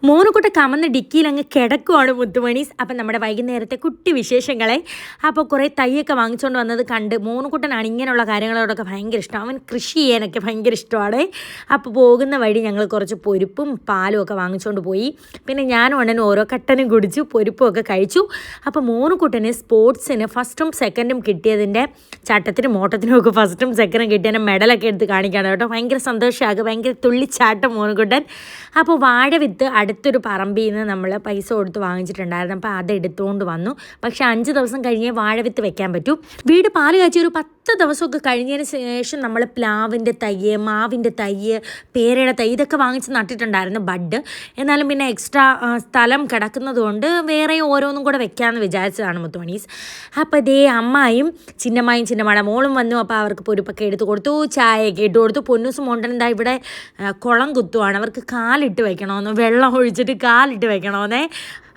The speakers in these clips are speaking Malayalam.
മോനുകുട്ട കമന്ന് ഡിക്കിയിൽ അങ്ങ് കിടക്കുവാണ് മുത്തുമണീസ്. അപ്പം നമ്മുടെ വൈകുന്നേരത്തെ കുട്ടി വിശേഷങ്ങളെ അപ്പോൾ കുറേ തൈയൊക്കെ വാങ്ങിച്ചുകൊണ്ട് വന്നത് കണ്ട് മോനുകുട്ടനാണ് ഇങ്ങനെയുള്ള കാര്യങ്ങളോടൊക്കെ ഭയങ്കര ഇഷ്ടം. അവൻ കൃഷി ചെയ്യാനൊക്കെ ഭയങ്കര ഇഷ്ടമാണ്. അപ്പോൾ പോകുന്ന വഴി ഞങ്ങൾ കുറച്ച് പൊരിപ്പും പാലും ഒക്കെ വാങ്ങിച്ചുകൊണ്ട് പോയി. പിന്നെ ഞാനും അണ്ണനും ഓരോ കട്ടനും കുടിച്ചു, പൊരിപ്പും ഒക്കെ കഴിച്ചു. അപ്പോൾ മോനുകുട്ടന് സ്പോർട്സിന് ഫസ്റ്റും സെക്കൻഡും കിട്ടിയതിൻ്റെ ചാട്ടത്തിനും ഓട്ടത്തിനും ഒക്കെ ഫസ്റ്റും സെക്കൻഡും കിട്ടിയതിൻ്റെ മെഡലൊക്കെ എടുത്ത് കാണിക്കുകയാണ് കേട്ടോ. ഭയങ്കര സന്തോഷമാകും, ഭയങ്കര തുള്ളിച്ചാട്ടം മോനുകുട്ടൻ. അപ്പോൾ വാഴവിത്ത് അടുത്തൊരു പറമ്പിൽ നിന്ന് നമ്മൾ പൈസ കൊടുത്ത് വാങ്ങിച്ചിട്ടുണ്ടായിരുന്നു. അപ്പോൾ അത് എടുത്തുകൊണ്ട് വന്നു. പക്ഷേ 5 ദിവസം കഴിഞ്ഞേ വാഴവിത്ത് വെക്കാൻ പറ്റൂ. വീട് പാല് കാച്ചി ഒരു 10 ദിവസമൊക്കെ കഴിഞ്ഞതിന് ശേഷം നമ്മൾ പ്ലാവിൻ്റെ തയ്യ്, മാവിൻ്റെ തയ്യ്, പേരയുടെ തൈ ഇതൊക്കെ വാങ്ങിച്ച് നട്ടിട്ടുണ്ടായിരുന്നു ബഡ്. എന്നാലും പിന്നെ എക്സ്ട്രാ സ്ഥലം കിടക്കുന്നത് കൊണ്ട് വേറെ ഓരോന്നും കൂടെ വെക്കാമെന്ന് വിചാരിച്ചതാണ് മുത്തുമണീസ്. അപ്പോൾ ഇതേ അമ്മായും ചിന്നമ്മയുടെ മോളും വന്നു. അപ്പോൾ അവർക്ക് പൊരിപ്പൊക്കെ എടുത്ത് കൊടുത്തു, ചായയൊക്കെ ഇട്ട് കൊടുത്തു. പൊന്നൂസും മോണ്ടൻ എന്താ ഇവിടെ കുളം കുത്തുവാണ്. അവർക്ക് കാലിട്ട് വെക്കണമെന്ന്, വെള്ളം ഒഴിച്ചിട്ട് കാലിട്ട് വെക്കണമെന്നേ.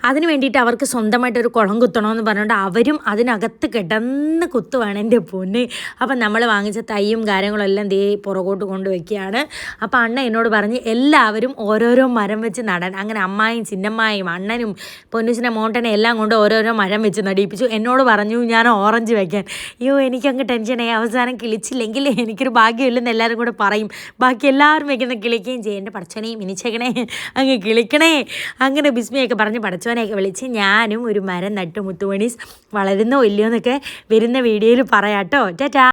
അതിന് വേണ്ടിയിട്ട് അവർക്ക് സ്വന്തമായിട്ടൊരു കുളം കുത്തണമെന്ന് പറഞ്ഞുകൊണ്ട് അവരും അതിനകത്ത് കിടന്ന് കുത്തുവാണ് എൻ്റെ പൊന്ന്. അപ്പം നമ്മൾ വാങ്ങിച്ച തൈയും കാര്യങ്ങളും എല്ലാം ദേ പുറകോട്ട് കൊണ്ടുവയ്ക്കുകയാണ്. അപ്പോൾ അണ്ണ എന്നോട് പറഞ്ഞ് എല്ലാവരും ഓരോരോ മരം വെച്ച് നടാൻ. അങ്ങനെ അമ്മായും ചിന്നമ്മായും അണ്ണനും പൊന്നൂസിനെ മോണ്ടനെ എല്ലാം കൊണ്ട് ഓരോരോ മരം വെച്ച് നടിയിപ്പിച്ചു. എന്നോട് പറഞ്ഞു ഞാൻ ഓറഞ്ച് വയ്ക്കാൻ. അയ്യോ എനിക്കങ്ങ് ടെൻഷനായി. അവസാനം കിളിച്ചില്ലെങ്കിൽ എനിക്കൊരു ഭാഗ്യമില്ലെന്ന് എല്ലാവരും കൂടെ പറയും. ബാക്കി എല്ലാവരും വയ്ക്കുന്ന കിളിക്കുകയും ചെയ്യും. എൻ്റെ പടച്ചോനെയും മിനിച്ചേക്കണേ, അങ്ങ് കിളിക്കണേ, അങ്ങനെ ബിസ്മിയൊക്കെ പറഞ്ഞ് പടച്ചോനെയൊക്കെ വിളിച്ച് ഞാനും ഒരു മരം നട്ടു മുത്തുമണീസ്. വളരുന്നോ ഇല്ലയോ എന്നൊക്കെ വരുന്ന വീഡിയോയിൽ പറയാം കേട്ടോ. ടാറ്റാ.